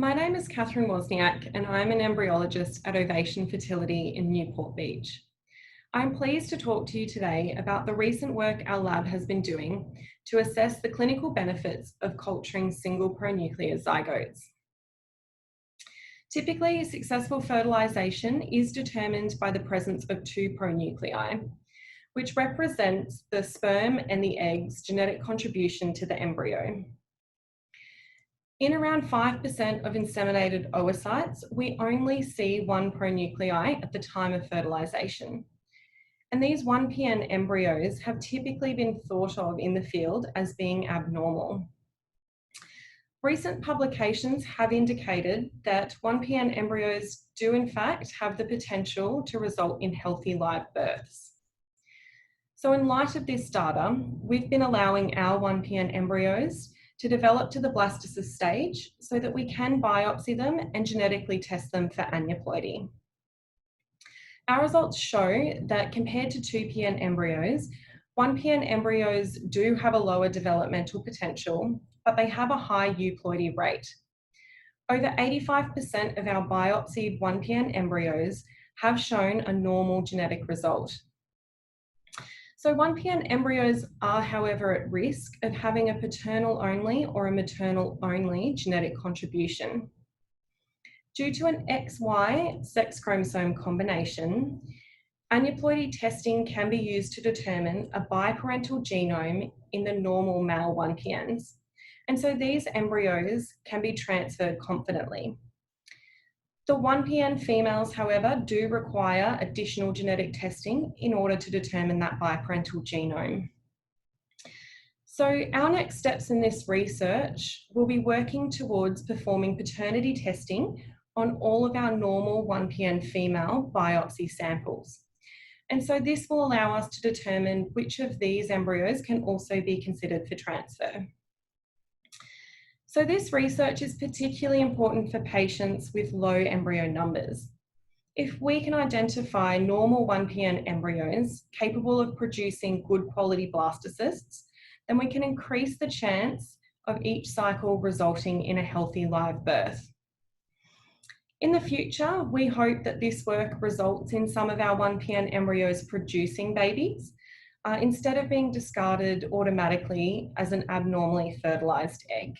My name is Catherine Wozniak and I'm an embryologist at Ovation Fertility in Newport Beach. I'm pleased to talk to you today about the recent work our lab has been doing to assess the clinical benefits of culturing single pronuclear zygotes. Typically, successful fertilization is determined by the presence of two pronuclei, which represents the sperm and the egg's genetic contribution to the embryo. In around 5% of inseminated oocytes, we only see one pronuclei at the time of fertilization. And these 1PN embryos have typically been thought of in the field as being abnormal. Recent publications have indicated that 1PN embryos do in fact have the potential to result in healthy live births. So in light of this data, we've been allowing our 1PN embryos to develop to the blastocyst stage so that we can biopsy them and genetically test them for aneuploidy. Our results show that compared to 2PN embryos, 1PN embryos do have a lower developmental potential, but they have a high euploidy rate. Over 85% of our biopsied 1PN embryos have shown a normal genetic result. So 1PN embryos are, however, at risk of having a paternal only or a maternal only genetic contribution. Due to an XY sex chromosome combination, aneuploidy testing can be used to determine a biparental genome in the normal male 1PNs. And so these embryos can be transferred confidently. The 1PN females, however, do require additional genetic testing in order to determine that biparental genome. So our next steps in this research will be working towards performing paternity testing on all of our normal 1PN female biopsy samples. And so this will allow us to determine which of these embryos can also be considered for transfer. So this research is particularly important for patients with low embryo numbers. If we can identify normal 1PN embryos capable of producing good quality blastocysts, then we can increase the chance of each cycle resulting in a healthy live birth. In the future, we hope that this work results in some of our 1PN embryos producing babies instead of being discarded automatically as an abnormally fertilized egg.